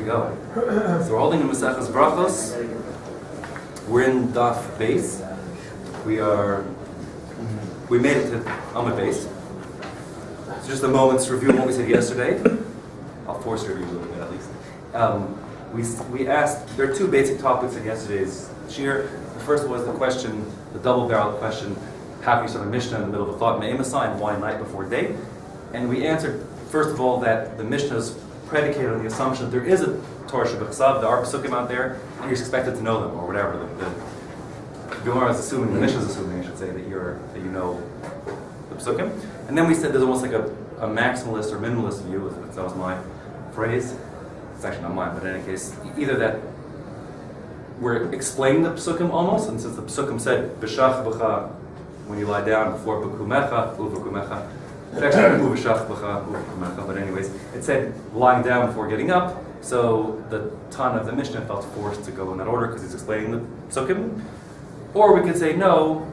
go. So we're holding in Maseches Brachos. We're in Daf Beis. We made it to Amud Beis. So just a moment's review of what we said yesterday. I'll force you to review a little bit at least. We asked, there are two basic topics in yesterday's shir. The first was the question, the double-barreled question, how can you start a Mishna in the middle of a thought Me'emasa, and why night before day? And we answered, first of all, that the Mishnah is predicated on the assumption that there is a Torah Shebechsav, there are Pesukim out there, and you're expected to know them, or whatever. The Gemara is assuming, the Mishnah is assuming, I should say, that you know the Pesukim. And then we said there's almost like a maximalist or minimalist view, that was my phrase. It's actually not mine, but in any case, either that we're explaining the Pesukim almost, and since the Pesukim said, B'shach b'cha, when you lie down, before b'kumecha, u'v'kumecha, but anyways, it said lying down before getting up, so the Tana of the Mishnah felt forced to go in that order because he's explaining the Psukim. Or we could say, no,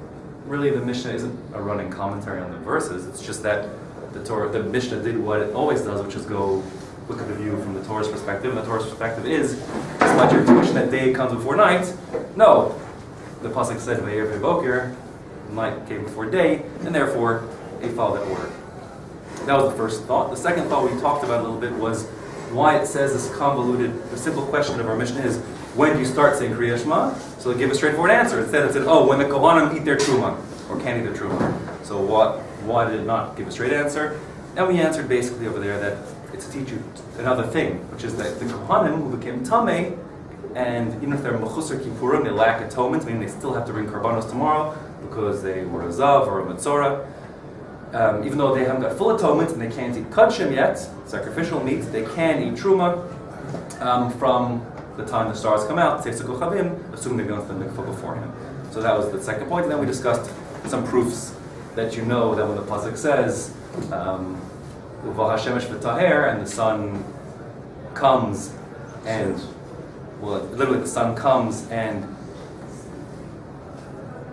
really the Mishnah isn't a running commentary on the verses, it's just that the Mishnah did what it always does, which is go look at the view from the Torah's perspective, and the Torah's perspective is, despite your intuition that day comes before night, no, the Pasuk said, V'yer v'boker, night came before day, and therefore, they follow that order. That was the first thought. The second thought we talked about a little bit was why it says this convoluted, the simple question of our Mishnah is, when do you start saying Kriya Shema? So they give a straightforward answer. Instead it said, when the Kohanim eat their Truma, or can eat their Truma. So why did it not give a straight answer? And we answered basically over there that it's to teach you another thing, which is that the Kohanim who became Tameh, and even if they're Mechusar Kippurim, they lack atonement, meaning they still have to bring Karbanos tomorrow, because they were a Zav or a Metzora. Even though they haven't got full atonement and they can't eat Kodshim yet, sacrificial meat, they can eat Truma from the time the stars come out, Tzeitzik Chavim, assuming they're going to the mikvah beforehand. So that was the second point, and then we discussed some proofs that you know that when the Pasuk says, Uva Hashemesh v'taher, and the sun comes and, literally the sun comes and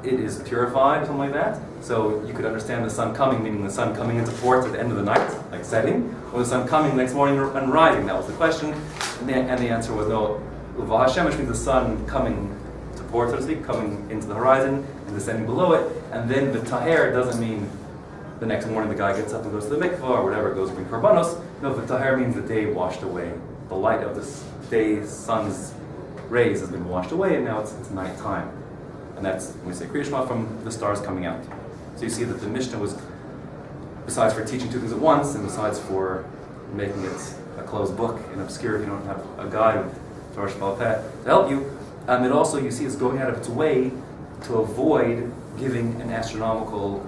it is purified, something like that. So you could understand the sun coming, meaning the sun coming into port at the end of the night, like setting, or the sun coming the next morning and rising. That was the question. And the answer was no. Uva Hashemesh means the sun coming to port, so to speak, coming into the horizon and descending below it. And then the taher doesn't mean the next morning the guy gets up and goes to the mikvah or whatever, goes to bring karbanos. No, the taher means the day washed away. The light of this day's sun's rays has been washed away, and now it's nighttime. And that's when we say Kriya Shema, from the stars coming out. So you see that the Mishnah was, besides for teaching two things at once, and besides for making it a closed book and obscure if you don't have a guide with Torah Sheba'al Peh to help you, it also, you see, is going out of its way to avoid giving an astronomical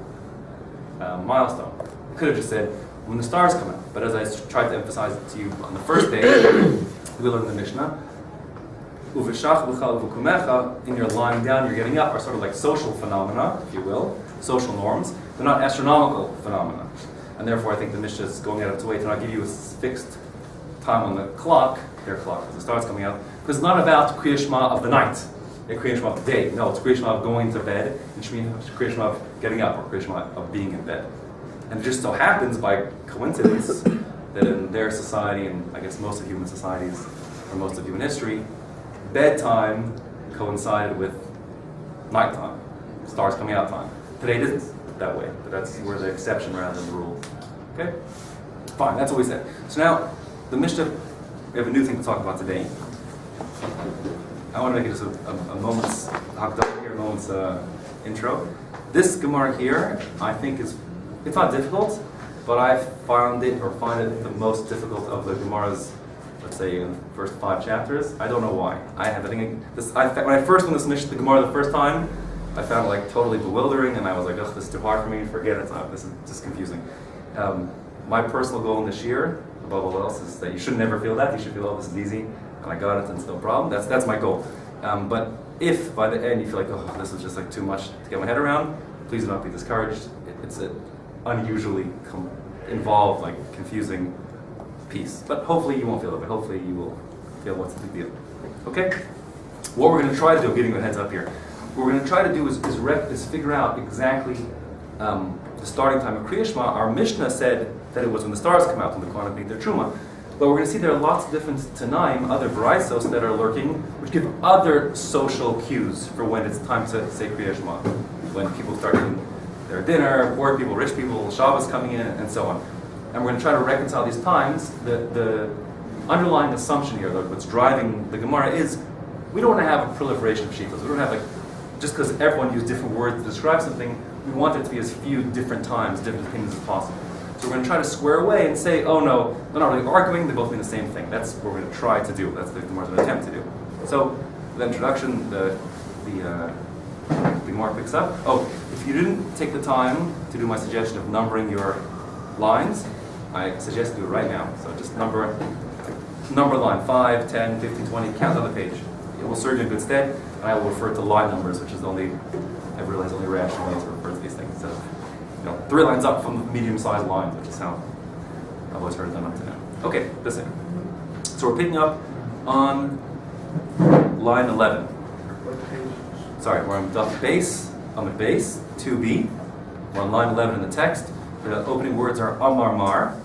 milestone. It could have just said, when the stars come out. But as I tried to emphasize it to you on the first day, we learned the Mishnah, Uveshach b'cha uvukumecha, in your lying down, you're getting up, are sort of like social phenomena, if you will, social norms. They're not astronomical phenomena. And therefore I think the Mishnah is going out of its way to not give you a fixed time on the clock, their clock, as the star's coming out, because it's not about Kriya Shema of the night, and Kriya Shema of the day. No, it's Kriya Shema of going to bed, and Kriya Shema of getting up, or Kriya Shema of being in bed. And it just so happens, by coincidence, that in their society, and I guess most of human societies, or most of human history, bedtime coincided with nighttime, stars coming out time. Today it isn't that way, but we're the exception rather than the rule. Okay? Fine, that's what we said. So now, the Mishnah, we have a new thing to talk about today. I want to make it just a moment's hakdama here, a moment's intro. This Gemara here, I think it's not difficult, but I find it the most difficult of the Gemaras, let's say, in the first 5 chapters. I don't know why. When I first went this the Gemara the first time, I found it totally bewildering, and I was like, ugh, this is too hard for me, forget it, this is just confusing. My personal goal in this year, above all else, is that you should never feel that. You should feel, oh, this is easy, and I got it, and it's no problem. That's my goal. But if by the end you feel like, oh, this is just too much to get my head around, please do not be discouraged. It's an unusually involved, confusing piece. But hopefully you won't feel it, but hopefully you will feel what's the big deal. Okay? What we're going to try to do, I'm giving you a heads up here, what we're going to try to do is figure out exactly the starting time of Kriya Shema. Our Mishnah said that it was when the stars come out, when the Kohanim eat their Truma. But we're going to see there are lots of different Tannaic, other Brachos that are lurking, which give other social cues for when it's time to say Kriya Shema. When people start eating their dinner, poor people, rich people, Shabbos coming in, and so on. And we're going to try to reconcile these times. The underlying assumption here, what's driving the Gemara, is we don't want to have a proliferation of Shittos. We don't have just because everyone used different words to describe something, we want it to be as few different times, different things as possible. So we're going to try to square away and say, oh no, they're not really arguing, they both mean the same thing. That's what we're going to try to do. That's the Gemara's going to attempt to do. So the introduction, the Gemara picks up. Oh, if you didn't take the time to do my suggestion of numbering your lines, I suggest you do it right now. So just number line 5, 10, 15, 20, count on the page. It will serve you in good stead, and I will refer to line numbers, which is I've realized only rational way to refer to these things. So, 3 lines up from medium-sized lines, which is how I've always heard them up to now. Okay, listen. So we're picking up on line 11. Sorry, we're on the base, 2b. We're on line 11 in the text. The opening words are Amar Mar.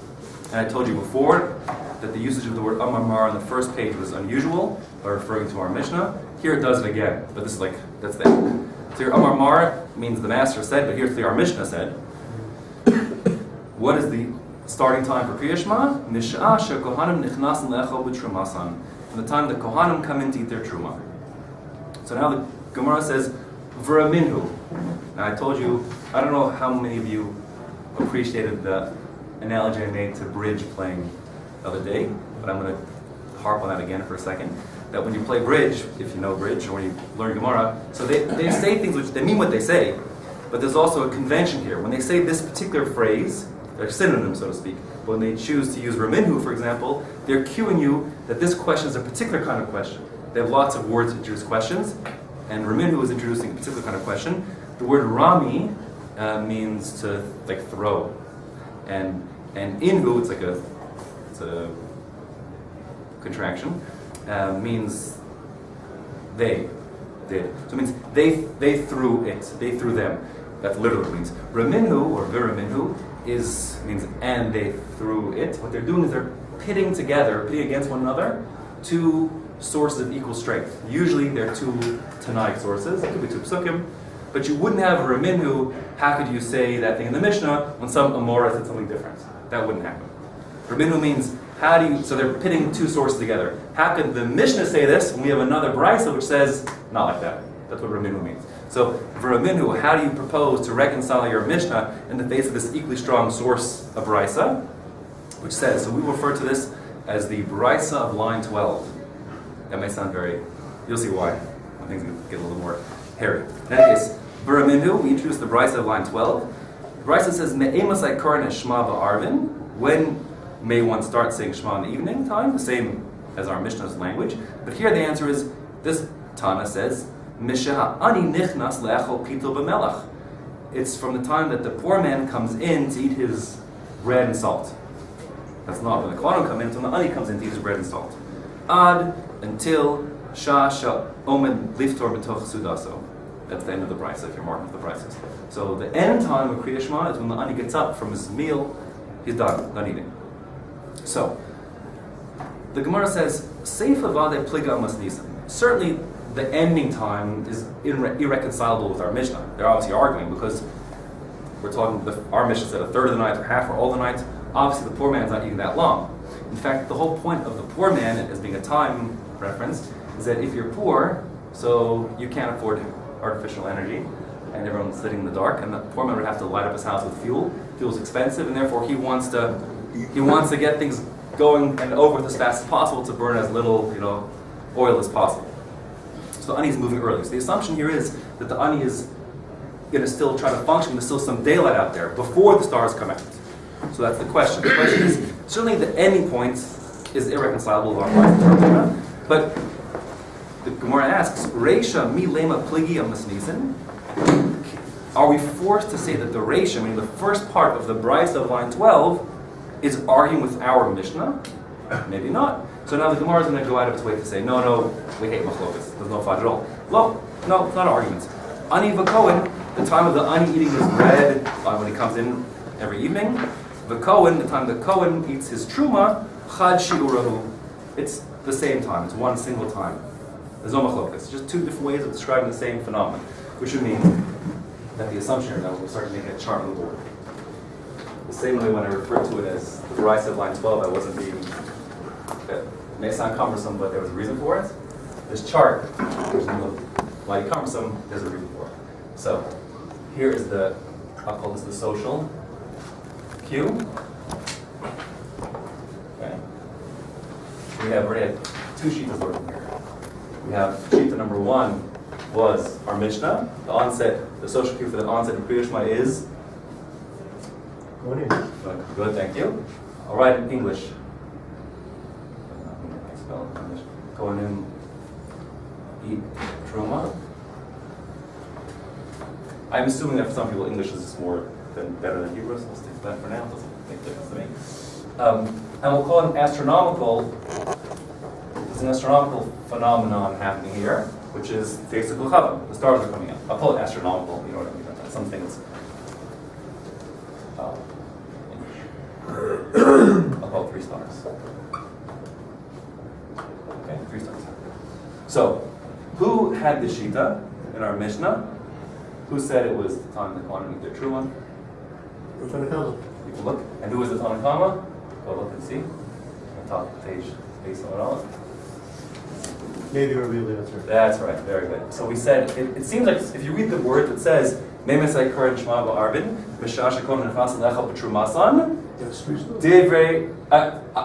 And I told you before that the usage of the word Amar Mar on the first page was unusual by referring to our Mishnah. Here it does it again, but this is that's there. So here Amar Mar means the master said, but here's our Mishnah said. What is the starting time for Kriya Shema? Mish'ah she'kohanim nichnasin le'echol b'trumasan. From the time the Kohanim come in to eat their truma. So now the Gemara says, V'raminhu. Now I told you, I don't know how many of you appreciated the analogy I made to bridge playing the other day, but I'm going to harp on that again for a second. That when you play bridge, if you know bridge, or when you learn Gemara, so they say things which they mean what they say, but there's also a convention here. When they say this particular phrase, they're synonyms, so to speak. But when they choose to use Raminhu, for example, they're cueing you that this question is a particular kind of question. They have lots of words to introduce questions, and Raminhu is introducing a particular kind of question. The word Rami means to throw, and Inhu, it's a contraction, means they did. So it means they threw it, they threw them. That literally means Raminhu or Viraminhu means and they threw it. What they're doing is they're pitting against one another, two sources of equal strength. Usually they're two Tannaic sources, it could be two psukim, but you wouldn't have a Raminhu. How could you say that thing in the Mishnah when some Amora said something different? That wouldn't happen. Raminhu means so they're pitting two sources together. How could the Mishnah say this when we have another Brisa which says not like that? That's what Raminhu means. So for Raminhu, how do you propose to reconcile your Mishnah in the face of this equally strong source of Brisa, which says, so we refer to this as the Brisa of line 12. That may sound you'll see why. Things get a little more hairy. In any case, for Raminhu, we introduce the Brisa of line 12. The Brisa says, Me'emas Aikarna Shema Ba'arvin. When may one start saying Shema in the evening time? The same as our Mishnah's language. But here the answer is, this Tana says, Misha ani nichnas le'echol pito b'melach. It's from the time that the poor man comes in to eat his bread and salt. That's not when the kohanim come in, until the ani comes in to eat his bread and salt. Ad, until sha omed liftor b'toch sudaso. That's the end of the brisa, if you're marking the brises. So the end time of Kriya Shema is when the ani gets up from his meal, he's done eating. So, the Gemara says, Seifa vade pliga mas nisan. Certainly, the ending time is irreconcilable with our Mishnah. They're obviously arguing because we're talking, our Mishnah said a third of the night or half or all the night. Obviously, the poor man's not eating that long. In fact, the whole point of the poor man, as being a time reference, is that if you're poor, so you can't afford artificial energy, and everyone's sitting in the dark, and the poor man would have to light up his house with fuel. Fuel's expensive, and therefore he wants to get things going and over as fast as possible to burn as little, oil as possible. So the ani is moving early. So the assumption here is that the ani is going to still try to function. There's still some daylight out there before the stars come out. So that's the question. The question is, certainly the ending point is irreconcilable with our life. But the Gemara asks, Reisha mi lema pligi amasnisen? Are we forced to say that the Reisha, meaning the first part of the Brisa of line 12, is arguing with our Mishnah? Maybe not. So now the Gemara is going to go out of its way to say, no, we hate machlokas. There's no fudge at all. Well, no, it's not arguments. Ani v'kohen, the time of the ani eating his bread when he comes in every evening. V'kohen, the time the Kohen eats his truma, Chad shi'urahu, it's the same time, it's one single time. There's no machlokas. It's just two different ways of describing the same phenomenon, which would mean that the assumption here now we'll start making a chart on the board. The same way when I referred to it as the rise of line 12, I wasn't being, it may sound cumbersome, but there was a reason for it. This chart, which is like cumbersome, there's a reason for it. So here is the, I'll call this the social cue. Okay. We have already had two shittos working here. We have shita number one was our Mishna. The onset, the social cue for the onset of Kriya Shema is? Good, thank you. I'll write in English. I spell it in English. Kohanim eat truma. I'm assuming that for some people English is better than Hebrew, so we'll stick to that for now. It doesn't make a difference to me. And we'll call it an astronomical. There's an astronomical phenomenon happening here, which is the stars are coming out. I'll call it astronomical. You know what I mean? That's something that's. I'll call it 3 stars. Okay, 3 stars. So, who had the shita in our Mishnah? Who said it was the time the Kohanim eat their true one? You can look. And who was the Tannaic? Go look and see. On the top of the page, based on it all. Maybe Rabbi answer. That's right, very good. So we said, it seems like if you read the word that says, Memesai Kar Shema Ba'arvin, Mishash Akon Nefas Lecha B'Trumasan, Divrei,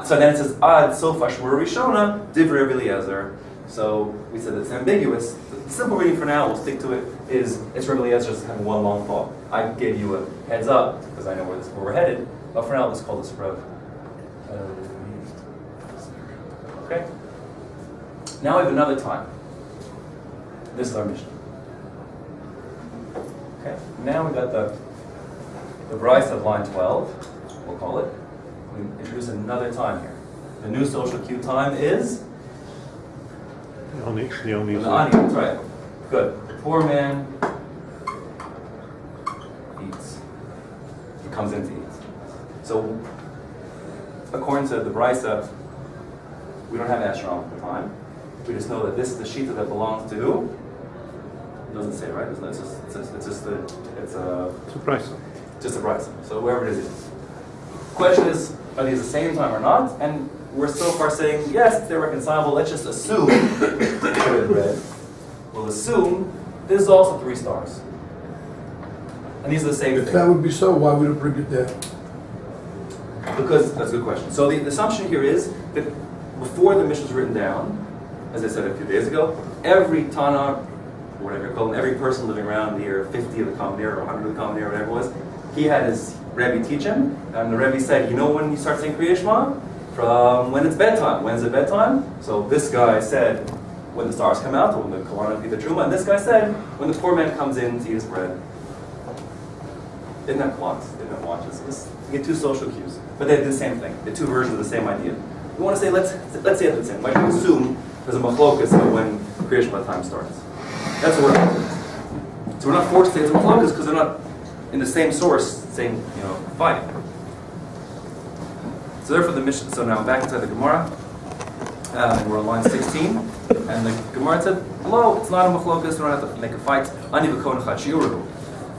so then it says, Ad Sofa Shmur Rishona, Divrei Rabbi Eliezer. So we said it's ambiguous. The simple reading for now, we'll stick to it, is it's Rabbi Eliezer just having one long thought. I gave you a heads up, because I know where we're headed, but for now, let's call this Rav. Okay? Now we have another time. This is our mission. Okay, now we've got the Bryce of line 12, we'll call it. We introduce another time here. The new social cue time is? The Ani, that's right. Good. The poor man eats. He comes in to eat. So, according to the Bryce, we don't have astronomical time. We just know that this is the shita that belongs to who? It doesn't say, right? It's a surprise. Just a price. So wherever it is. Question is, are these the same time or not? And we're so far saying, yes, they're reconcilable. Let's just assume, we'll assume this is also 3 stars. And these are the same thing. If that would be so, why would it bring it down? Because, that's a good question. So the assumption here is that before the Mishnah was written down, as I said a few days ago, every Tana, or whatever you call them, every person living around the year 50 of the Common Era, or 100 of the Common Era, whatever it was, he had his Rabbi teach him, and the Rabbi said, you know when you start saying Kriya Shema? From when it's bedtime. When's it bedtime? So this guy said, when the stars come out, or when the Kohanim eat the Truma, and this guy said, when the poor man comes in to eat his bread. Didn't have clocks, didn't have watches. You get 2 social cues, but they did the same thing. They're 2 versions of the same idea. We want to say, let's say it's the same. Why do we assume there's a machlokas of when Kriya Shema time starts? That's what we're doing. So we're not forced to say it's a machlokas because they're not in the same source, same fighting. So therefore the Mishnah. So now back inside the Gemara, and we're on line 16, and the Gemara said, "Hello, it's not a machlokas. We don't have to make a fight."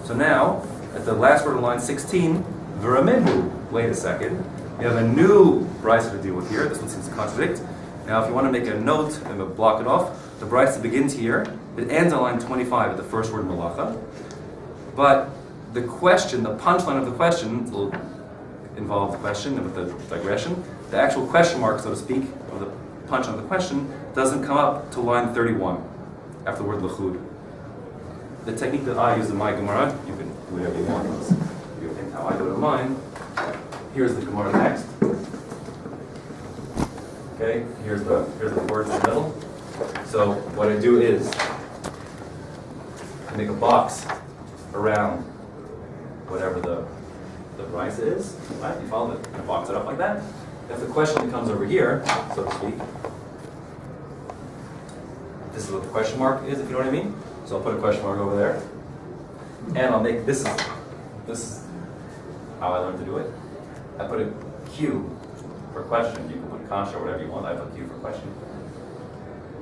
So now at the last word of line 16, v'ramidhu. Wait a second. We have a new brisa to deal with here. This one seems to contradict. Now, if you want to make a note and block it off, the brisa begins here. It ends on line 25 at the first word malacha. But the question, the punchline of the question, will involve the question and with the digression. The actual question mark, so to speak, of the punch on the question doesn't come up to line 31 after the word lechud. The technique that I use in my Gemara, you can do whatever you want. You think how I do it in mine. Here's the Gemara next. Okay, here's the words in the middle. So what I do is I make a box around whatever the rice is. Right? You follow it? I box it up like that. If the question comes over here, so to speak, this is what the question mark is, if you know what I mean. So I'll put a question mark over there, and I'll make this is how I learned to do it. I put a Q for question. You can put kasha or whatever you want. I put Q for question.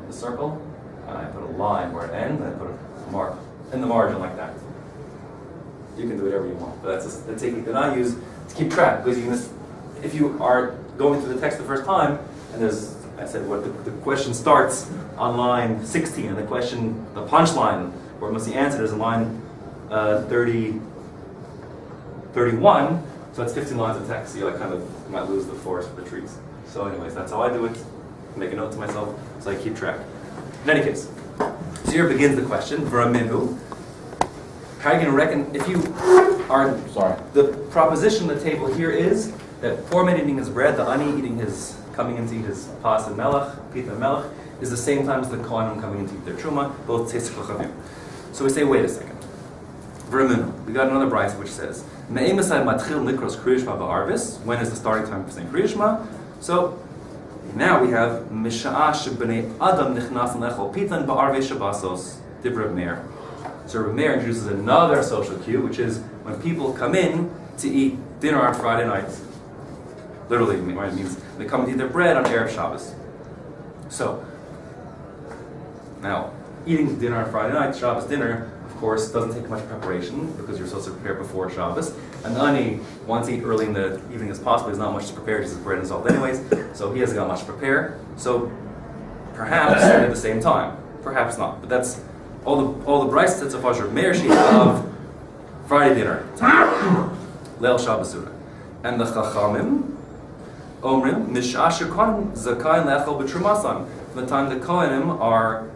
The circle, and I put a line where it ends, and I put a mark in the margin like that. You can do whatever you want, but that's a technique that I use to keep track, because if you are going through the text the first time, and I said the question starts on line 16, and the punchline, where it must be answered, is in line 31, so that's 15 lines of text, so you might lose the forest for the trees. So anyways, that's how I do it. Make a note to myself, so I keep track. In any case, so here begins the question, V'raminu. How are you going to reckon, if you are, the proposition on the table here is that poor man eating his bread, the ani coming in to eat his pas and melech, pita and melech, is the same time as the kohanim coming in to eat their truma, both tzeis kochavim. So we say, wait a second. V'raminu. We got another brayso which says, Me'emasai matchil nikros kriya shema ba'arvis. When is the starting time for saying kriya shema? So now we have Misha'a shebnei Adam nichnas lechol pitan ba'arvei shabasos divrei Meir. So Rabbi Meir introduces another social cue, which is when people come in to eat dinner on Friday night. Literally, it means they come to eat their bread on Erev Shabbos. So now, eating dinner on Friday night, Shabbos dinner, of course, doesn't take much preparation because you're supposed to prepare before Shabbos. And the ani wants to eat early in the evening as possible. There's not much to prepare, just his bread and salt anyways. So he hasn't got much to prepare. So perhaps at the same time. Perhaps not. But that's all the braysos that so far Rabbi Meir sheet of Friday dinner. Leil Shabbos Suda. And the Chachamim, Omrim, Mish'a shekohanim zakayin le'echel b'trumasan. From the time the kohanim are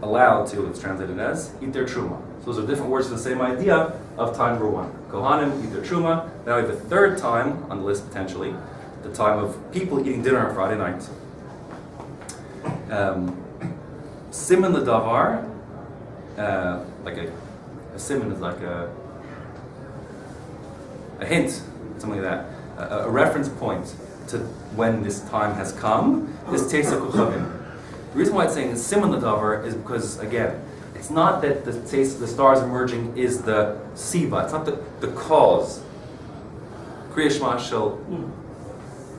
allowed to, it's translated as, eat their truma. So those are different words for the same idea of time number one. Kohanim eat their truma. Now we have a third time on the list potentially, the time of people eating dinner on Friday night. Siman l'davar, like a siman is like a hint, something like that, a reference point to when this time has come, is Teisa Kuchavim. The reason why it's saying siman l'davar is because, again, it's not that the stars emerging is the siba, it's not the cause. Kriya Shema Shel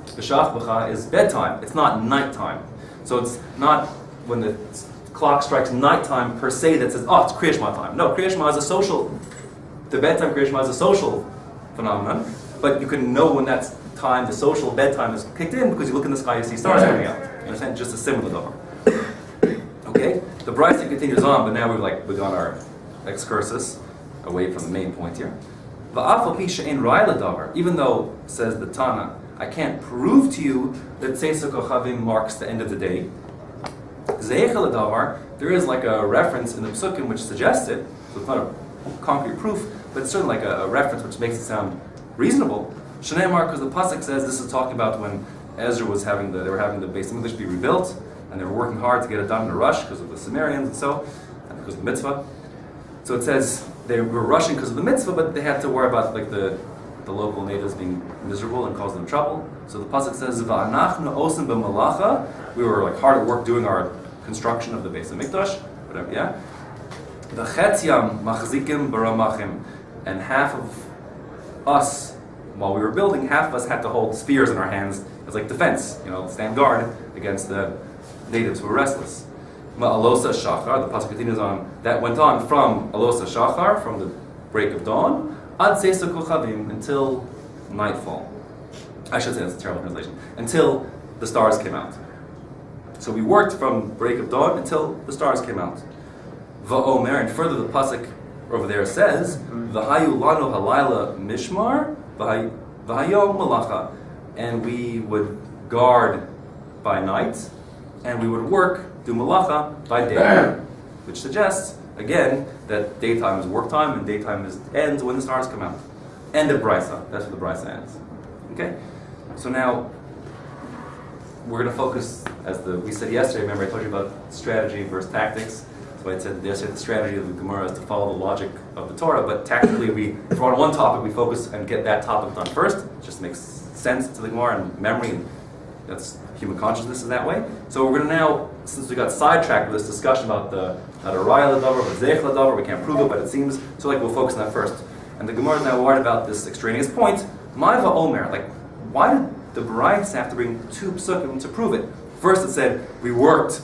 B'shach B'cha is bedtime, it's not nighttime. So it's not when the clock strikes nighttime per se that says, it's Kriya Shema time. No, Kriya Shema is the bedtime Kriya Shema is a social phenomenon, but you can know when that's time, the social bedtime is kicked in because you look in the sky, you see stars coming out. You understand? Just a similar davar. Okay? The brayso continues on, but now we've begun our excursus away from the main point here. Even though, says the Tana, I can't prove to you that Tzeis Kochavim marks the end of the day. There is a reference in the Psukim which suggests it, so it's not a concrete proof, but it's certainly a reference which makes it sound reasonable. Shneimar, because the pasuk says this is talking about when Ezra was having the Beis Hamikdash be rebuilt, and they were working hard to get it done in a rush because of the Sumerians and because of the mitzvah. So it says they were rushing because of the mitzvah, but they had to worry about the local natives being miserable and causing them trouble. So the pasuk says, "Va'anachnu osim b'malacha." We were hard at work doing our construction of the Beis Hamikdash, whatever. Yeah. The chetziam machzikim baramachim, and half of us, while we were building, half of us had to hold spears in our hands as defense, stand guard against the natives who were restless. Ma'alosa shachar, the pasuk continues on, that went on from alosa shachar, from the break of dawn, ad seisa kochavim, until nightfall. I should say that's a terrible translation. Until the stars came out. So we worked from break of dawn until the stars came out. Va'omer, and further the pasuk over there says, V'hayu lanu halayla mishmar, v'hayom malacha, and we would guard by night, and we would do malacha by day, which suggests, again, that daytime is work time and daytime ends when the stars come out. End of brayso. That's where the brayso ends. Okay? So now, we're going to focus, we said yesterday, remember I told you about strategy versus tactics. So I said yesterday the strategy of the Gemara is to follow the logic of the Torah, but tactically if we're on one topic, we focus and get that topic done first. It just makes sense to the Gemara and memory, and that's human consciousness in that way. So we're going to now, since we got sidetracked with this discussion about not a raya l'davar, but zeich l'davar, we can't prove it, but it seems, so we'll focus on that first. And the Gemara is now worried about this extraneous point. Ma'ava omer, why the Brachos have to bring two psukim to prove it. First it said, we worked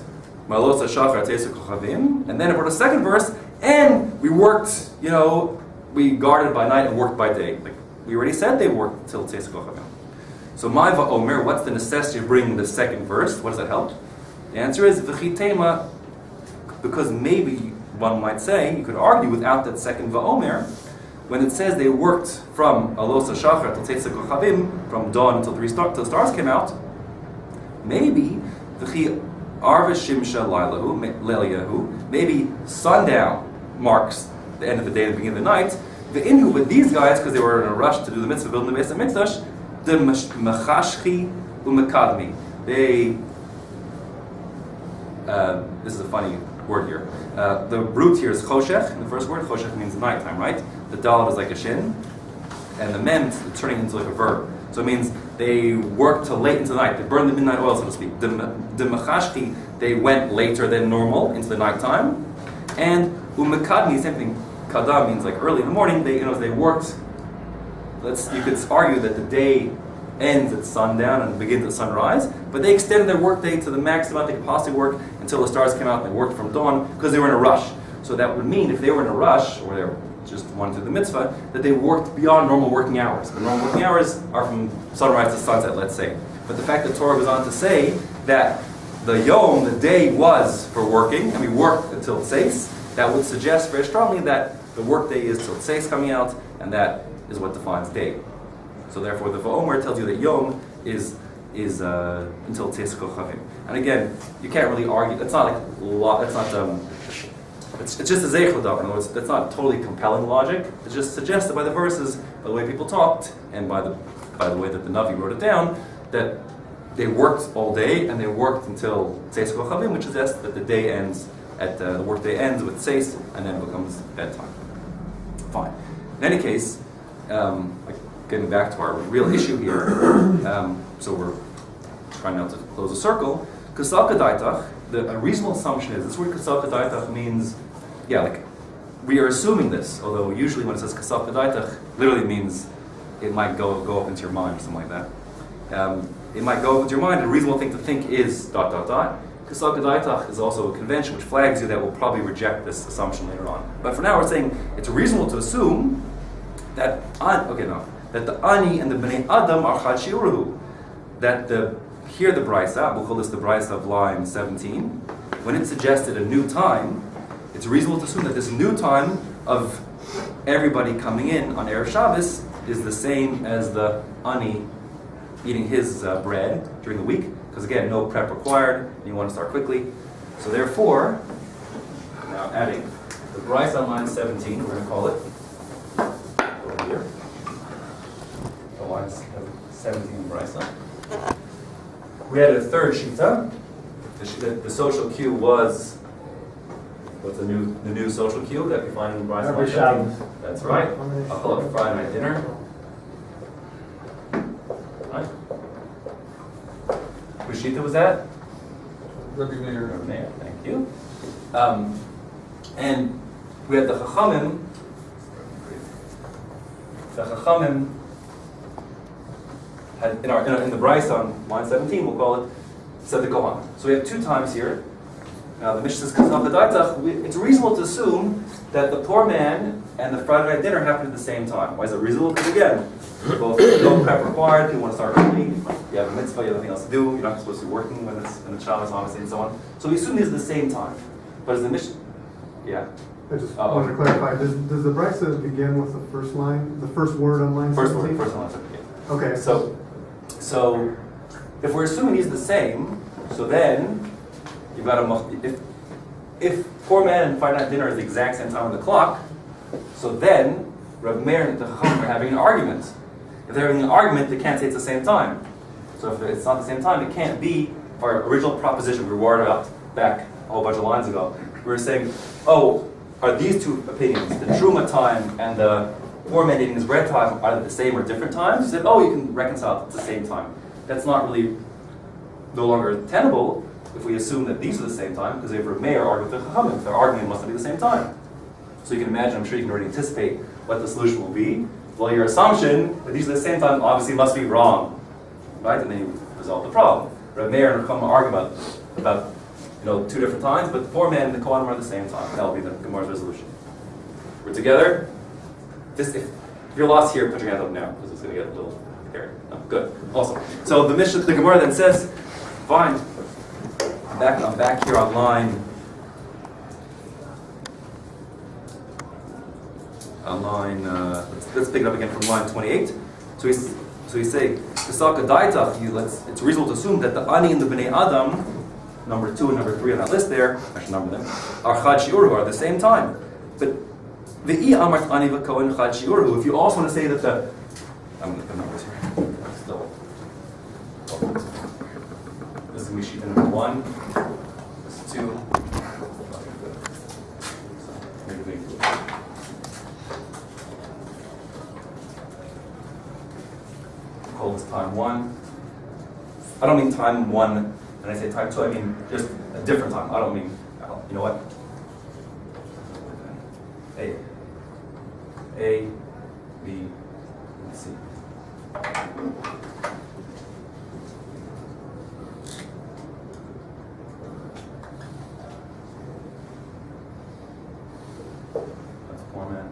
Malos HaShachar Teisu Kochavim, and then it brought a second verse, and we worked, we guarded by night and worked by day. Like we already said they worked till Teisu Kochavim. So my va'omer, what's the necessity of bringing the second verse? What does that help? The answer is v'chitema, because maybe one might say, you could argue without that second va'omer, when it says they worked from Alos HaShachar till Teisu Kochavim, from dawn until the stars came out, maybe v'chi arva shimsha leilahu, maybe sundown marks the end of the day and the beginning of the night. V'inhu, but these guys, because they were in a rush to do the mitzvah, building the Beis HaMikdash, the mechashchi umekadmi. They, this is a funny word here. The root here is choshech, and the first word, choshech, means nighttime, right? The dalet is like a shin, and the mem is turning into like a verb. So it means they worked till late into the night. They burned the midnight oil, so to speak. The mechashchi, they went later than normal into the nighttime. And umekadmi, same thing. Kadam means like early in the morning. They worked. You could argue that the day ends at sundown and begins at sunrise, but they extended their work day to the maximum they could possibly work until the stars came out and they worked from dawn because they were in a rush. So that would mean if they were in a rush, or they were just wanted to do the mitzvah, that they worked beyond normal working hours. The normal working hours are from sunrise to sunset, let's say. But the fact that Torah goes on to say that the yom, the day, was for working, and we worked until tzeis, that would suggest very strongly that the work day is till tzeis coming out, and that is what defines day. So therefore, the Va'omer tells you that Yom is until Teisu Kochavim. And again, you can't really argue. It's not like it's not. It's just a zeichel davar. In other words, that's not totally compelling logic. It's just suggested by the verses, by the way people talked, and by the way that the Navi wrote it down, that they worked all day and they worked until Teisu Kochavim, which suggests that the day ends at the work day ends with tzeis and then becomes bedtime. Fine. In any case. Getting back to our real issue here, so we're trying not to close a circle. Kasal Kadaitach, a reasonable assumption is, this word Kasal Kadaitach means, we are assuming this, although usually when it says Kasal Kadaitach, literally means it might go up into your mind or something like that. It might go up into your mind, a reasonable thing to think is ... Kasal Kadaitach is also a convention which flags you that will probably reject this assumption later on. But for now we're saying it's reasonable to assume that the ani and the bnei adam are chad shiuruhu. That the brisa, we'll call this the brisa of line 17, when it suggested a new time, it's reasonable to assume that this new time of everybody coming in on Erev Shabbos is the same as the ani eating his bread during the week, because again, no prep required, and you want to start quickly. So therefore, now adding the brisa on line 17, we're going to call it over here. Line 17 brisa. We had a third shita. The social cue was, what's the new social cue that we find in the brisa? Every Shabbos. That's right. I'll call it Friday night dinner. Right. Whose shita was that? Rabbi Meir. Thank you. And we had the Chachamim. The Chachamim in the brisa on line 17, we'll call it said the Kohan. So we have two times here. Now the Mishna says, it's reasonable to assume that the poor man and the Friday night dinner happen at the same time. Why is it reasonable? Because again, both no prep required, people want to start early, you have a mitzvah, you have nothing else to do, you're not supposed to be working when it's in the Shabbos, obviously, and so on. So we assume these are the same time. But as the Mishna, I just want to clarify, does the brisa begin with the first line, the first word on line 17? First line 17. Okay. So if we're assuming these are the same, so then you've got if poor man and Friday night dinner is the exact same time on the clock, so then Rabbi Meir and the Chacham are having an argument. If they're having an argument, they can't say it's the same time. So if it's not the same time, it can't be our original proposition we were worried about back a whole bunch of lines ago. We were saying, are these two opinions, the Truma time and the poor man eating his bread time, are they the same or different times? You said, you can reconcile it at the same time. That's not really no longer tenable if we assume that these are the same time, because if Rabbi Meir argued with the Chachamim, their argument must be the same time. So you can imagine, I'm sure you can already anticipate what the solution will be. Well, your assumption that these are the same time obviously must be wrong. right? And they resolve the problem. Rabbi Meir and Chama argue about two different times, but the 4 men and the Kohanim are at the same time. That will be the Gemara's resolution. We're together. If you're lost here, put your hand up now, because it's going to get a little hairy. No, good. Awesome. So the Mishna, the Gemara then says, fine. I'm back here on line. Let's pick it up again from line 28. So we say, it's reasonable to assume that the Ani and the Bnei Adam, number 2 and number 3 on that list there, I should number them, are Chad Shiuru, are at the same time. But Ve'i Amart Ani v'Kohen Chad Shiuru, if you also want to say that I'm going to put numbers here. Still. This is going to be sheet number 1. This is 2. Call this time 1. I don't mean time 1, and I say time 2, I mean just a different time. I don't mean, you know what? A, B, C. That's format.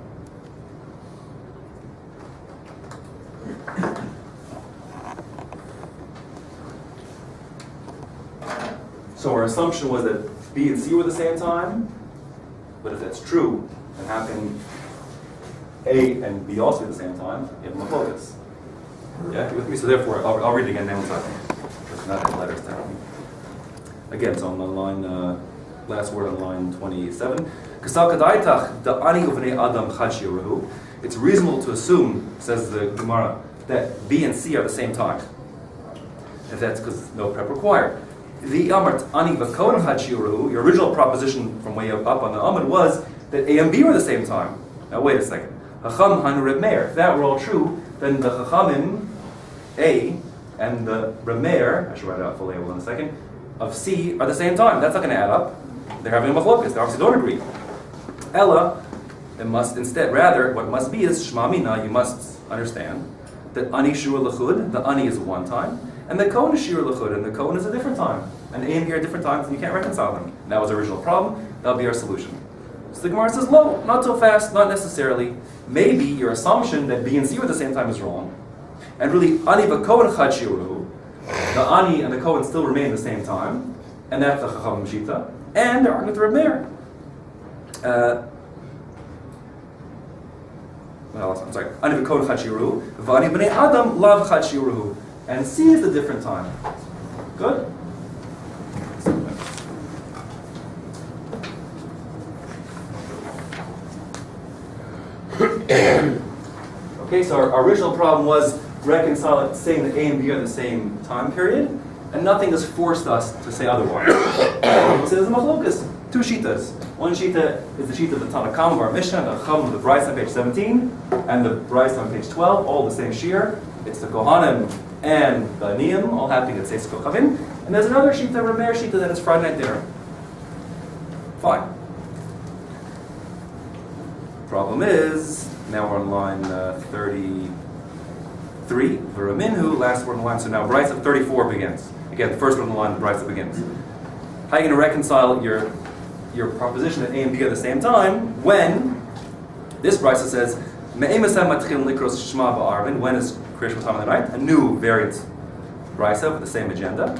So our assumption was that B and C were the same time, but if that's true, and happening A and B also at the same time, you have machlokas. Yeah, you with me? So therefore, I'll read it again now. It's not in letters down. Again, so on the line, last word on line 27. It's reasonable to assume, says the Gemara, that B and C are the same time. If that's because no prep required. The Amart Ani v'Kohen Chad Shiuru, your original proposition from way up on the Amud was that A and B were the same time. Now wait a second. Chacham Hanu Reb Meir. If that were all true, then the Chachamim, A, and the Reb Meir, I should write it out fully in a second, of C are the same time. That's not going to add up. They're having a machlokas. They obviously don't agree. Ella, it must instead, rather, what must be is Shema Mina, you must understand that Ani Shua L'chud, the Ani is one time, and the Kohen is Shua L'chud, and the Kohen is a different time. And A and B are different times, and you can't reconcile them. And that was the original problem. That'll be our solution. So the Gemara says, no, not so fast, not necessarily. Maybe your assumption that B and C were at the same time is wrong. And really, Ani v'Kohen Chad Shiuru, the Ani and the Kohen still remain at the same time, and that's the Chacham Shita, and they're arguing with Reb Meir. I'm sorry. Ani v'Kohen Chad Shiuru, v'Ani b'nei Adam lav Chad Shiuru, and C is the different time. Good. Okay, so our original problem was reconciling, saying that A and B are the same time period, and nothing has forced us to say otherwise. So there's a machlokas, 2 shittas. One shita is the shita of the Tannaic of our Mishna, the Chum of the Brachos on page 17, and the Brachos on page 12, all the same shear. It's the Kohanim and the Aniyim, all happening at Seis Kochavim. And there's another shita, Reb Meir shita, that is Friday night dinner. Fine. Problem is, now we're on line 33, V'raminhu, last word on the line, so now Brachos of 34 begins. Again, the first word on the line, the Brachos begins. How are you going to reconcile your proposition that A and B are at the same time when this Brachos says, Me'emasem matchil likros Shema ba'arvin, when is Kriyas time of the night? A new variant Brachos with the same agenda.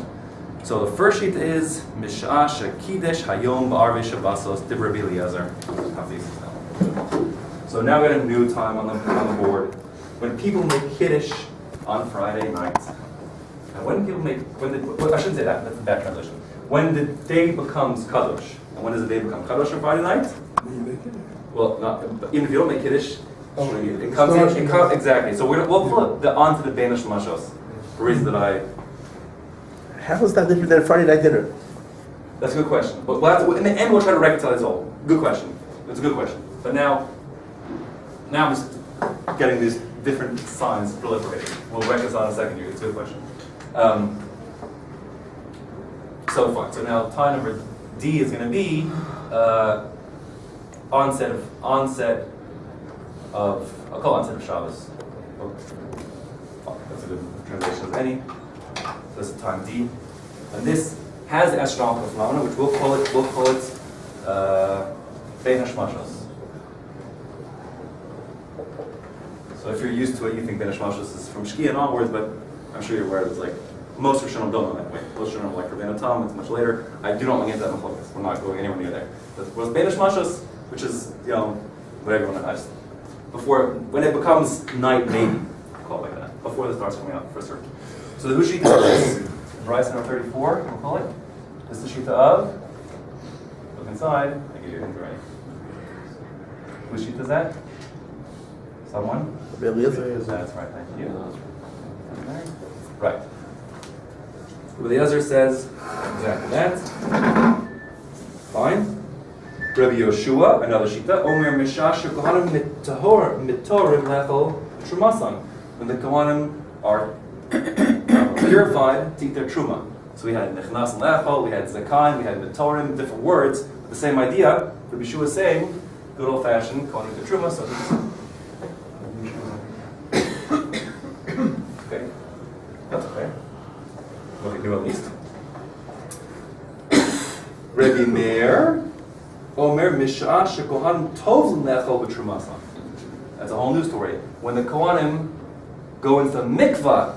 So the first sheet is Mish'a shekidesh hayom ba'arvei shabbasos divrei Rabbi Eliezer. So now we got a new time on the board. When people make Kiddush on Friday night. And I shouldn't say that, that's a bad translation. When the day becomes Kadosh. And when does the day become Kadosh on Friday night? When you make Kiddush. Well, even if you don't make Kiddush, it comes exactly. So we'll pull it onto the Banish Mashos. For reasons that I... How is that different than Friday night dinner? That's a good question. But in the end, we'll try to reconcile this all. Good question. It's a good question. But now I'm just getting these different signs proliferating. We'll reconcile in a second here. It's a good question. So fine. So now tie number D is going to be onset of I'll call onset of Shabbos. Oh, fuck, that's a good translation of any. this is time D. And this has the astronomical phenomena, which we'll call it Bein Hashmashos. So if you're used to it, you think Bein Hashmashos is from Shkia and onwards, but I'm sure you're aware it's like most Rishonim don't know that way. Most Rishonim like Rabbeinu Tam, it's much later. I do not want to get that machlokes. We're not going anywhere near there. But what's Bein Hashmashos, which is, whatever you want to ask. Before, when it becomes night, maybe, call it like that. Before the stars coming out for certain. So the Hushita of this, Bryce number 34, we'll call it. This is the Shita of, look inside, I give you a hint already. Whose Shita is that? Someone? That's right, thank you. Okay. Right. Rabbi Eliezer says exactly that. Fine. Rabbi Yoshua, another Shita, Omer Mishash Kohanim Mitorim Lechel Trumasan. When the Kohanim are purified to eat their truma. So we had Nechnas and Lechel, we had Zakan, we had Mitorim, different words, but the same idea. Rabbi Yoshua is saying, good old fashioned Kohanim to truma, so okay. That's okay. What we do at least. Rabbi Meir, Omer Mishah shekohanim tovim lechol b'trumasan. That's a whole new story. When the Kohanim go into the mikvah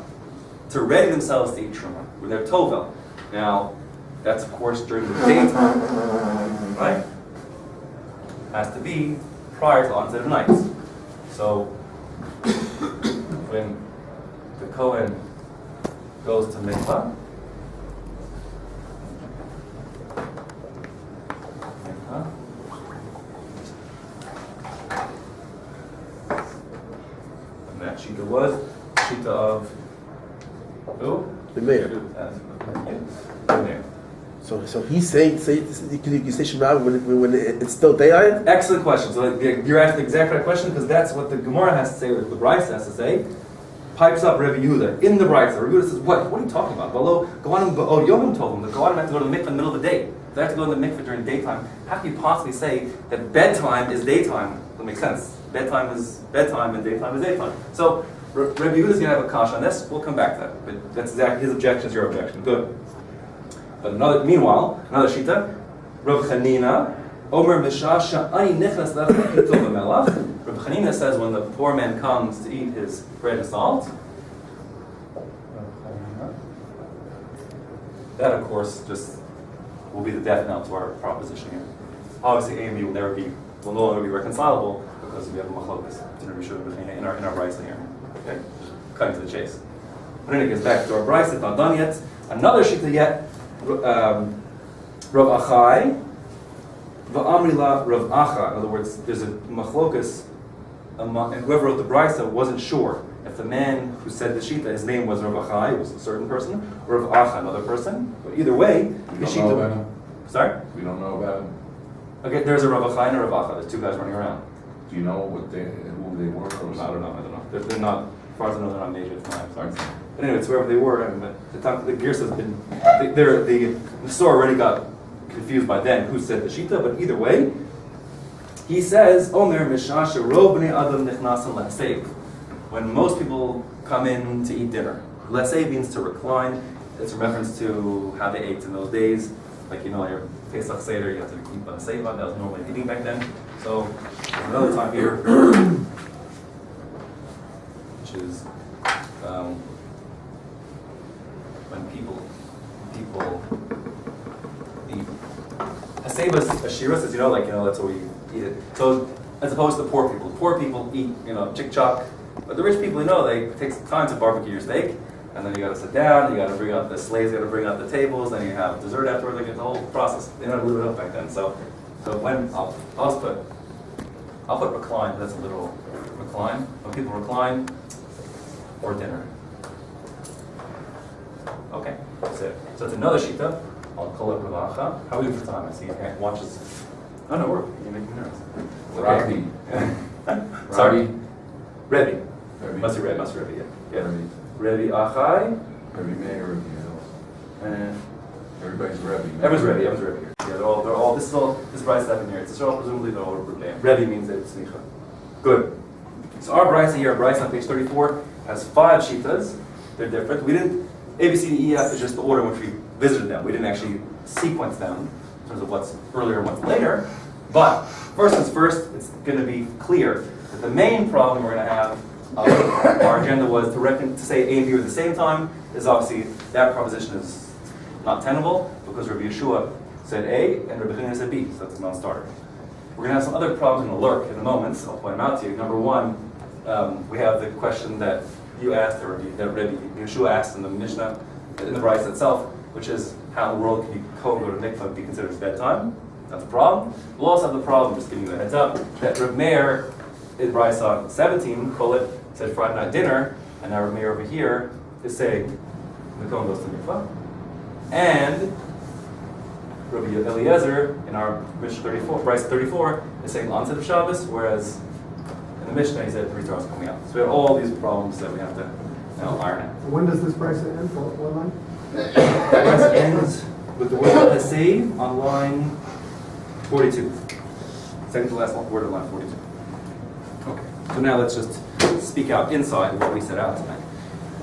to ready themselves to eat truma, when they're tovel. Now, that's of course during the daytime, right? Has to be prior to the onset of night. So, when the Kohen goes to mikvah, and that Shita was Shita of who? The mayor. The mayor. So he's saying, you say Shema when it's still daylight? Excellent question. So you're asking the exact right question because that's what the Gemara has to say, or the Brachos has to say. Pipes up Rabbi Yehuda in the Brachos. Rabbi Yehuda says, what are you talking about? Below Kohanim Yomim told them the Kohanim have to go to the mikvah in the middle of the day. They have to go to the mikvah during daytime. How can you possibly say that bedtime is daytime? That makes sense. Bedtime is bedtime and daytime is daytime. So Rabbi Yehuda is going to have a kasha on this. We'll come back to that. But that's exactly his objection is your objection. Good. But meanwhile, another shita, Rav Chanina, Omer Mishasha Ani Nichnas Lechel Melach. Rav Chanina says when the poor man comes to eat his bread and salt, that of course just will be the death knell to our proposition here. Obviously, A and B will no longer be reconcilable because we have a machlokes in our brisa here. Okay, just cutting to the chase. But then it gets back to our brisa. It's not done yet. Another shita yet. Rav Achai, Va'amrila Rav Acha. In other words, there's a machlokas, and whoever wrote the brisa wasn't sure if the man who said the shita, his name was Rav Achai, was a certain person, or Rav Acha, another person. But either way, we don't know about him. Sorry? We don't know about him. Okay, there's a Rav Achai and a Rav Acha. There's two guys running around. Do you know who they were? Or I don't know. They're not, as far as I know, they're not major at the time. Sorry. But anyway, it's wherever they were, and the Gears has been, the store already got confused by then who said the shita, but either way, he says, Omer Mishasha Ro Bnei Adam Nichnasan Le'asev. When most people come in to eat dinner. Le'asev means to recline. It's a reference to how they ate in those days. Like, your Pesach Seder, you have to keep on a seva. That was normally eating back then. So, there's another time here, which is when people eat. Haseba Ashira says, that's how we eat it. So, as opposed to poor people eat, chick-chock. But the rich people, they take some time to barbecue your steak, and then you gotta sit down, you gotta bring out the slaves, you gotta bring out the tables, then you have dessert afterwards, like it's a whole process. They know how to live it up back then. So when, I'll put recline, that's a literal recline. When people recline, or dinner. Okay, that's it. So it's another shita. I'll call it Ravacha. How are we doing for time? I see your hand watches. Oh no, you're making me nervous. Rabbi. Sorry. Rabbi. Must be Rabbi, yeah. Rabbi. Rabbi Achai. Rabbi Meir, Rabbi. Everybody's Rabbi. Everyone's Rabbi here. Yeah, they're all, this Bryce happened here. It's all presumably they're all Rabbi means that it's smicha. Good. So our Bryce here, Bryce on page 34, has 5 shitas. They're different. A, B, C, D, E, F is just the order in which we visited them. We didn't actually sequence them in terms of what's earlier and what's later. But first things first, it's going to be clear that the main problem we're going to have our agenda was to say A and B were at the same time. Is obviously that proposition is not tenable because Rabbi Yeshua said A and Rabbi Chanina said B, so that's a non-starter. We're going to have some other problems going to lurk in a moment, so I'll point them out to you. Number one, we have the question that you asked, or that Rabbi Yeshua asked in the Mishna, in the Brachos itself, which is how in the world can you go to mikvah and be considered as bedtime? That's a problem. We'll also have the problem, just giving you a heads up, that Reb Meir in Brachos on 17, Kolet, said Friday night dinner, and now Reb Meir over here is saying the Kohen goes to mikvah. And Rabbi Eliezer in our Mishnah 34, Brachos 34, is saying the onset of Shabbos, whereas in the Mishnah he said 3 stars coming out. So we have all these problems that we have to now iron out. When does this price end? What line? Brachos ends with the word "save" on line 42. Second to last word on line 42. Okay, so now let's just speak out inside what we set out tonight.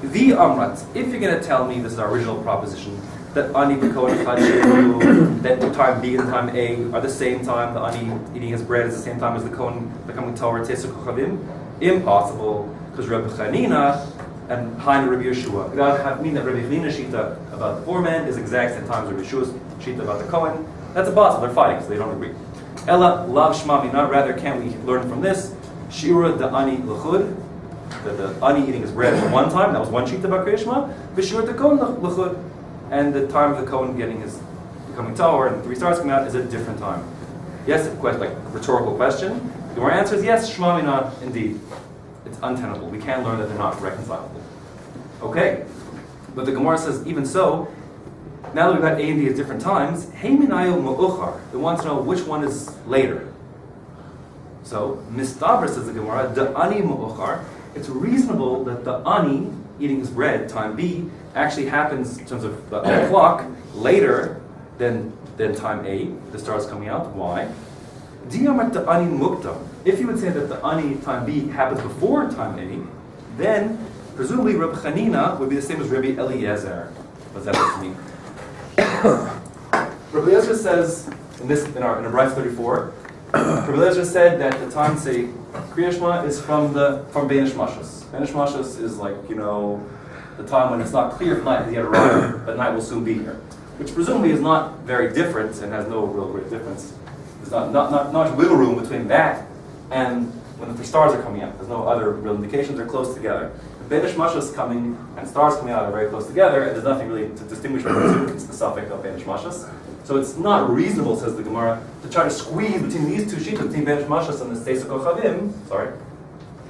The Amrat, if you're going to tell me this is our original proposition, that Ani B'Kohen Chad that time B and time A are the same time, the Ani eating his bread is the same time as the Kohen becoming Torah Tesuk Chavim, impossible, because Rabbi Chanina and Hein Rabbi Yeshua. That mean that Rabbi Chanina's shita about the poor man is exact same time as Rabbi Yeshua's shita about the Kohen. That's impossible. They're fighting, so they don't agree. Ella lav shma mina. Rather, can we learn from this? Shira the ani l'chud, that the ani eating his bread at one time. That was one shita about Kriyat Shema. V'shira the Kohen l'chud, and the time of the Kohen getting his becoming Torah and 3 stars coming out is a different time. Yes, a question, like a rhetorical question. The more answer is yes. Shma mina, indeed. It's untenable. We can learn that they're not reconcilable. Okay, but the Gemara says even so. Now that we've got A and B at different times, hey minayu mu'uchar. They want to know which one is later. So, Mistabra says the Gemara, the ani mu'uchar. It's reasonable that the ani eating his bread, time B, actually happens in terms of the clock later than time A. The stars coming out. Why? Diyamat the ani muktam. If you would say that the ani time B happens before time A, then presumably Rabbi Chanina would be the same as Rabbi Eliezer. What does that mean? Rabbi Eliezer says in Brachos 34, Rabbi Eliezer said that the time, say, Kriyat Shema is from Beinish Mashos. Beinish Mashos is like, the time when it's not clear if night has yet arrived, but night will soon be here. Which presumably is not very different and has no real great difference. There's not much wiggle room between that and when the stars are coming out. There's no other real indications. They're close together. Beinish Mashos coming and stars coming out are very close together, and there's nothing really to distinguish between the two. It's the suffix of Beinish Mashos. So it's not reasonable, says the Gemara, to try to squeeze between these two sheets, between Beinish Mashos and the Tesuk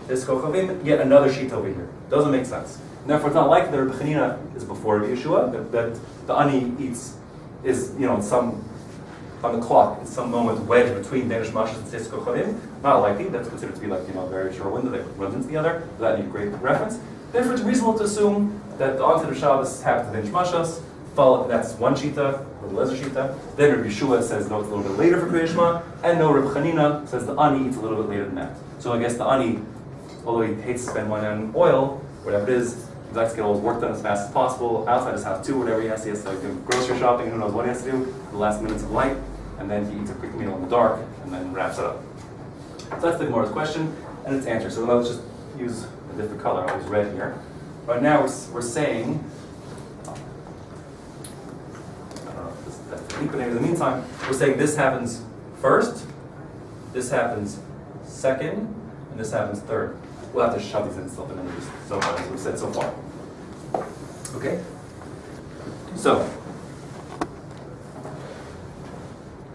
Chavim, yet another sheet over here. Doesn't make sense. And therefore, it's not like the Rabbi Chanina is before Rabbi Yeshua, that the ani is on the clock, in some moment wedged between Beinish Mashos and Tesuk Chavim. Not likely. That's considered to be like a very short window that runs into the other. That needs great reference. Therefore, it's reasonable to assume that the onset of Shabbos happens to Beinish Mashos. That's one shita, Rabbi Eliezer shita. Then Rabbi Yeshua says no, it's a little bit later for Kriyat Shema, and no, Rabbi Chanina says the ani eats a little bit later than that. So I guess the ani, although he hates to spend money on oil, whatever it is, he likes to get all his work done as fast as possible, outside his house too, whatever he has to do grocery shopping, who knows what he has to do, the last minutes of light, and then he eats a quick meal in the dark, and then wraps it up. So that's the Gemara's question, and its answer. So let's just use a different color. I'll use red here. Right now we're saying, I don't know if that's technique, but in the meantime, we're saying this happens first, this happens second, and this happens third. We'll have to shove these in still, and just so far as we've said so far. Okay? So,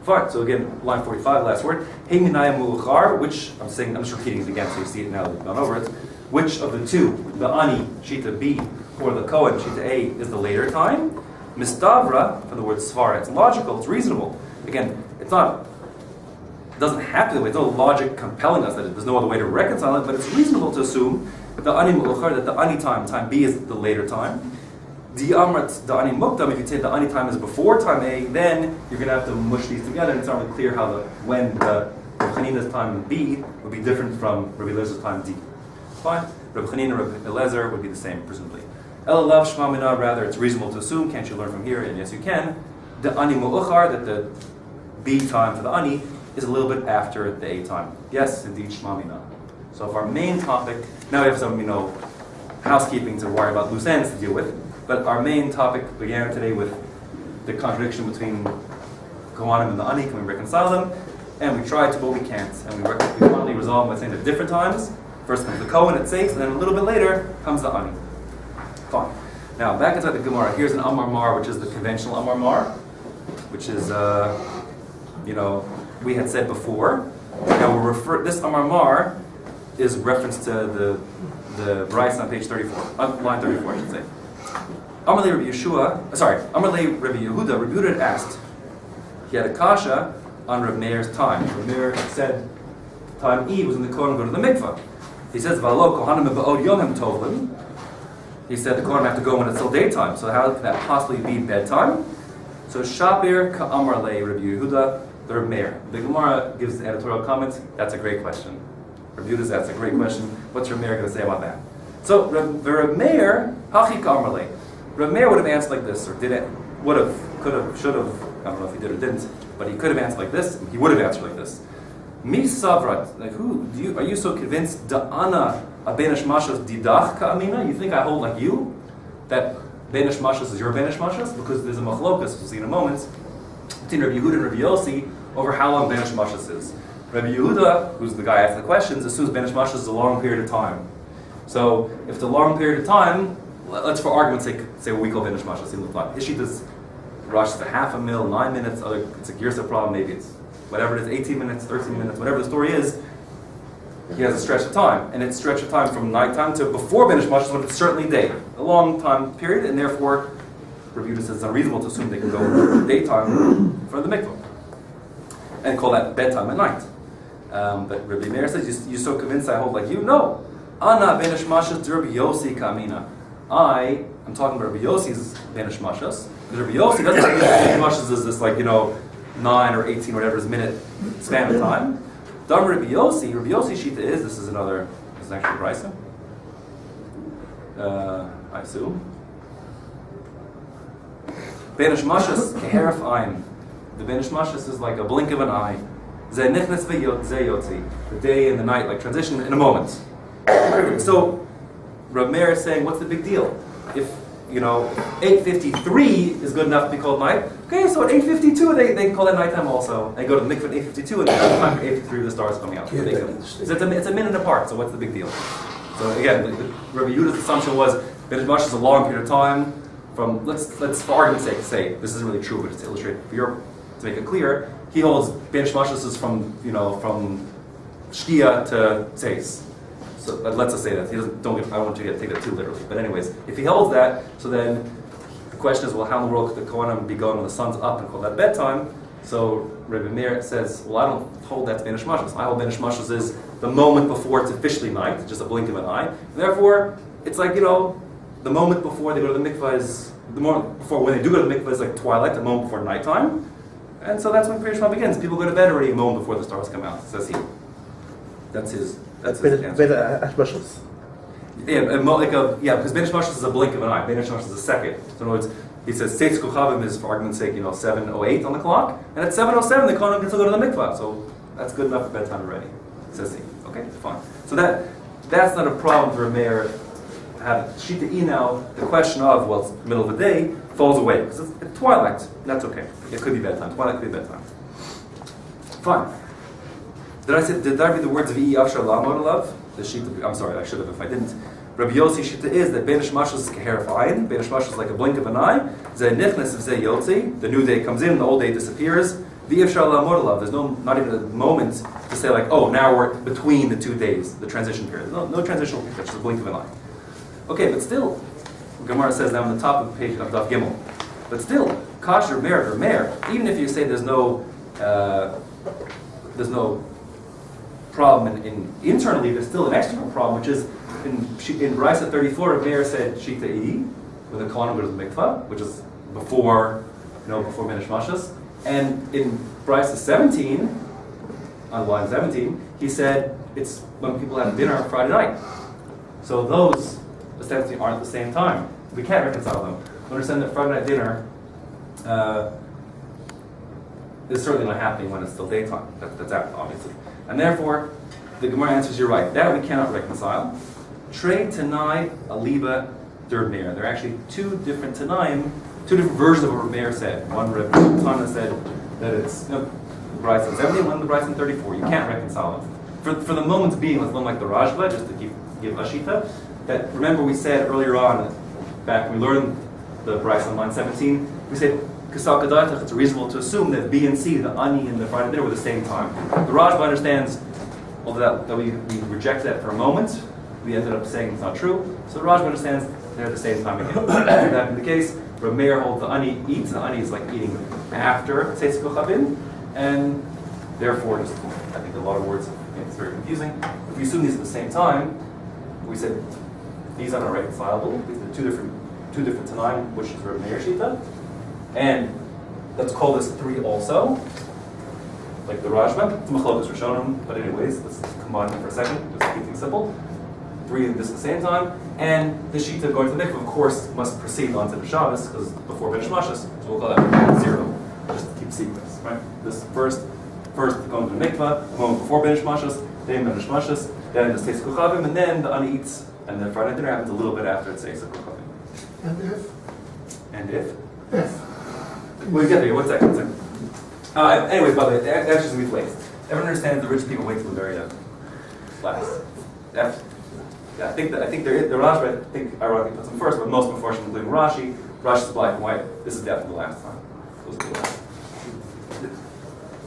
fine. So again, line 45, last word. Hey minaya mu'uchar, which I'm just repeating it again so you see it now that we've gone over it. Which of the two, the ani, shita B, or the kohen, shita A, is the later time? Mistavra, for the word svara, it's logical, it's reasonable. Again, it doesn't have to be, there's no logic compelling us that there's no other way to reconcile it, but it's reasonable to assume that the ani mu'uchar, that the ani time B is the later time. The amrat, the ani muktam, if you say the ani time is before time A, then you're going to have to mush these together, and it's not really clear when the Rabbi Chanina's time B would be different from Rabbi Eliezer's time D. Fine. Rabbi Chanina and Rabbi Eliezer would be the same, presumably. Elalav shmamina, rather it's reasonable to assume, can't you learn from here? And yes you can. The ani mu'uchar, that the B time for the ani is a little bit after the A time. Yes, indeed, shmamina. So if our main topic, now we have some, housekeeping to worry about loose ends to deal with, but our main topic began today with the contradiction between Kohanim and the ani. Can we reconcile them? And we tried to, but we can't. And we finally resolved by saying that different times. First comes the Kohen at 6, and then a little bit later comes the ani. Fine. Now, back inside the Gemara, here's an Amar Mar, which is the conventional Amar Mar, which is, we had said before. Now, this Amar Mar is reference to the Bryce on page 34, line 34, I should say. Amalei Rabbi Yehuda, Rabbi Yehuda had asked, he had a kasha on Reb Meir's time. Reb Meir said, time E was when the Kohen go to the mikvah. He says, V'alo kohanim ba'od yomim tovlim. He said the Kohen have to go when it's still daytime. So how could that possibly be bedtime? So Shapir ka'amar lei Rabbi Yehuda, the Reb Meir. The Gemara gives the editorial comments. That's a great question. Rabbi Yehuda says that's a great question. What's Reb Meir going to say about that? So Reb Meir, hachi ka'amar lei. Reb Meir would have answered like this, or did it, would have, could have, should have. I don't know if he did or didn't, but he could have answered like this. He would have answered like this. Mi savrat, like are you so convinced? Da'ana abenesh mashas didach ka'amina? You think I hold like you? That benesh mashas is your benesh mashas? Because there's a machlokas, we'll see in a moment, between Rabbi Yehuda and Rabbi Yossi over how long benesh mashas is. Rabbi Yehuda, who's the guy asking the questions, assumes benesh mashas is a long period of time. So if it's a long period of time, let's for argument's sake say what we call benesh mashas. His sheet is Rosh is a half a mil, 9 minutes, it's a Girsa problem, maybe it's whatever it is, 18 minutes, 13 minutes, whatever the story is, he has a stretch of time. And it's a stretch of time from nighttime to before Benish Mashas when it's certainly day. A long time period, and therefore, Rabbi Yehuda says it's unreasonable to assume they can go daytime for the mikvah. And call that bedtime at night. But Rabbi Meir says, you're so convinced I hold like you? No. Ana Benish Mashas Rabbi Yossi Kamina. I'm talking about Rabbi Yossi's Benish Mashas. Because Rabbi Yossi doesn't think Benish Mashas is this 9 or 18 or whatever is minute span of time. Dam Rabbi Yossi Shita is, this is actually Brisa. I assume. Benish Mashas Keheref Ein. The Benish Mashas is like a blink of an eye. Ze nichnes ve'yotze yotzi. The day and the night, like transition in a moment. So Rav Meir is saying, what's the big deal? If 8:53 is good enough to be called night, okay, so at 8:52 they can call that nighttime also. They go to the mikvah at 8:52 and the time for 8:53 the stars coming out. So it's a minute apart, so what's the big deal? So again, Rabbi Yehuda's assumption was Benish Mashas is a long period of time from, let's for argument's sake say, this isn't really true, but just to illustrate, to make it clear, he holds Benish Mashas is from Shkia to Tzeis. So let's just say that. I don't want you to take that too literally. But anyways, if he holds that, so then the question is, well, how in the world could the Kohanim be going when the sun's up and call that bedtime? So Rabbi Meir says, well, I don't hold that to Benish Mashas. I hold Benish Mashas is the moment before it's officially night, just a blink of an eye. And therefore, it's like, the moment before they go to the mikvah is, the moment before when they do go to the mikvah is like twilight, the moment before nighttime. And so that's when Kriya Shema begins. People go to bed already a moment before the stars come out, says he. That's his answer. Mashas. Because Benish Mashas is a blink of an eye. Benish Mashas is a second. So in other words, he says Seitz Kuchavim is, for argument's sake, 7:08 on the clock, and at 7:07 the Kohen can still go to the mikvah. So that's good enough for bedtime already, says he. Okay, fine. So that's not a problem for a mayor. Have Shita E now. The question of it's the middle of the day falls away because it's twilight. That's okay. It could be bedtime. Twilight could be bedtime. Fine. Did I read the words of E. Afshar Lamod Alav? I'm sorry, I should have if I didn't. Rabbi Yossi Shita is that Benish Mashas is Keheref Ein. Benish Mashas is like a blink of an eye. Ze Nichnes of Ze Yotzi. The new day comes in, the old day disappears. V. Afshar Lamod Alav. There's not even a moment to say now we're between the 2 days, the transition period. No transitional period, it's just a blink of an eye. Okay, but still, Gemara says now on the top of the page of Daf Gimel. But still, Kasher Mer, even if you say there's no problem internally, there's still an external problem, which is in Brisa 34, Meir said Shita E, when the Kohanim goes to the mikvah, which is before Benish Mashas, and in Brisa 17, on line 17, he said it's when people have dinner on Friday night. So those ostensibly aren't at the same time. We can't reconcile them. We understand that Friday night dinner is certainly not happening when it's still daytime. That's out, obviously. And therefore, the Gemara answers, you're right. That we cannot reconcile. Trey Tannaic Aliba Third Meir. There are actually two different Tannaim, two different versions of what Meir said. One Rabbi Tana said that it's Bryce in 70, one the Bryce in 34. You can't reconcile them. For the moment being, let's learn like the Rajba, just to give a shita. That remember we said earlier on, back when we learned the Bryce on line 17, we said Kasal Kadaitach, it's reasonable to assume that B and C, the Ani and the Friday dinner, were the same time. The Rajba understands, although that we rejected that for a moment, we ended up saying it's not true. So the Rajba understands they're at the same time again. That being the case, Rabbi Meir holds the Ani eats, and the Ani is like eating after Tzeis Kochavim, and therefore, just I think a lot of words, it's very confusing. If we assume these at the same time, we said these are not reconcilable. These are two different Tanaim, which is Rabbi Meir Shita. And let's call this 3 also, like the Rajba. It's Machlokas Rishonim, but anyways, let's combine them for a second, just to keep things simple. 3 of this at the same time, and the Shita going to the mikveh, of course, must proceed onto the Shabbos, because before Ben Shmashas, so we'll call that 0, just to keep sequence, right? This first going to the mikveh, a moment before Ben Shmashas, then Ben Shmashas, then the Tzeis Kochavim, and then the Ani eats, and then Friday dinner happens a little bit after Tzeis Kochavim. And if? We'll get there. One second. Anyways, by the way, that's just week waste. Everyone understands the rich people wait till the very end. Last. I think the Rashi, I think ironically puts them first, but most unfortunately, including Rashi, Rashi's black and white. This is definitely the last time.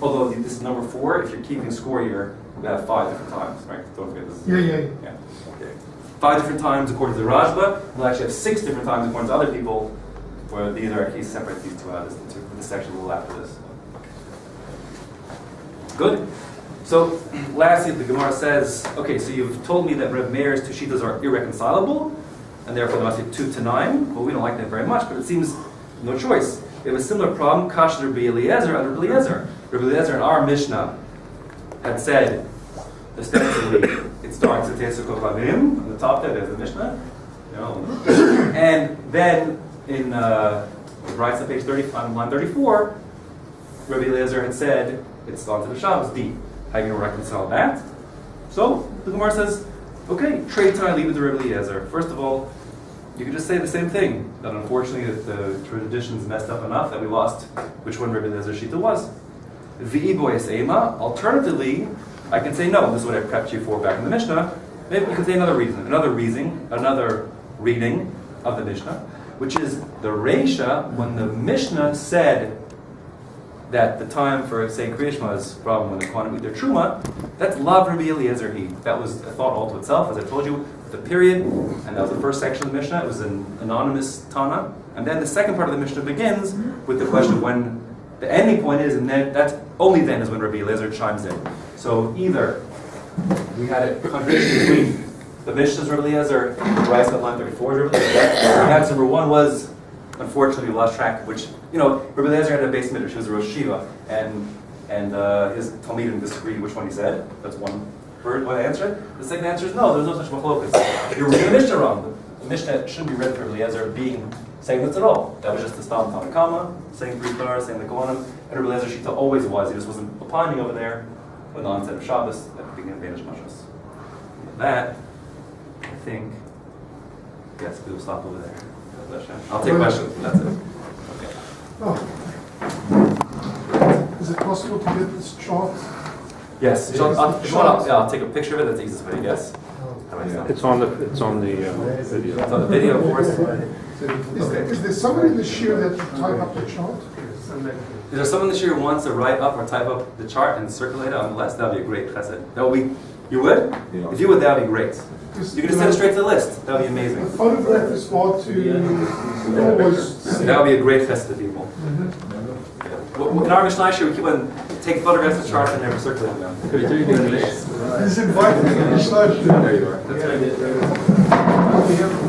Although this is number 4, if you're keeping score here, we have 5 different times, right? Don't forget this. Yeah. Okay. 5 different times according to the Rajba. We'll actually have 6 different times according to other people, where these are actually separate these two out. This section will after this. Good. So, lastly, the Gemara says, okay, so you've told me that Reb Meir's 2 Shittos are irreconcilable, and therefore there must be 2 Tanaim. Well, we don't like that very much, but it seems no choice. We have a similar problem, Kash Rabbi Eliezer and Rabbi Eliezer. Rabbi Eliezer in our Mishna had said, ostensibly, it starts at Tzeis Kochavim, on the top there's the Mishna. And then in Brachos on page 30, on line 34, Rabbi Eliezer had said, it's on to the Shabbos, D. How are you going to reconcile that? So, the Gemara says, okay, trade time, leave it to Rabbi Eliezer. First of all, you could just say the same thing, that unfortunately the tradition's messed up enough that we lost which one Rabbi Eliezer Shita was. V'i boyes ema. Alternatively, I can say no, this is what I prepped you for back in the Mishnah. Maybe we can say another reading of the Mishnah, which is the Reisha, when the Mishnah said that the time for saying Kriya Shema is problem when the Kohanim eat their Truma, that's Lav Rabbi Eliezer he. That was a thought all to itself, as I told you, the period, and that was the first section of the Mishnah. It was an anonymous Tana. And then the second part of the Mishnah begins with the question when the ending point is, and then that's only then is when Rabbi Eliezer chimes in. So either we had a contradiction between the Mishnah's Rabbi Eliezer and the Brachos on line 34 Rabbi Eliezer. Perhaps number 1 was, unfortunately, we lost track, which, Rabbi Eliezer had a base midrash, he was a Rosh Shiva, and his Talmidim disagreed which one he said. That's one answer. The second answer is no, there's no such machlokas. You're reading the Mishnah wrong. The Mishnah shouldn't be read for Rabbi Eliezer saying this at all. That was just the Stam Tanakama, saying Bridar, saying the Kohanim, and Rabbi Eliezer Shita always was. He just wasn't opining over there with the onset of Shabbos at the beginning of Benish Mashas. That, I think, yes, we will stop over there. I'll take questions, and that's it. Okay. Oh. Is it possible to get this chart? Yes. I'll take a picture of it. That's the easiest way to guess. It's on the video. It's on the video, of course. Is there someone in the shir that can type up the chart? Is there someone this year who wants to write up or type up the chart and circulate it on the list? That would be a great chesed. That would be. You would? Yeah. If you would, that would be great. You can just send it straight to the list. That would be amazing. The photograph is hard to always see. That would be a great chesed to people. In our Mishnah shir, we keep on take photographs of charts and never circulate them. He's invited to the Mishnah. There you are. That's right.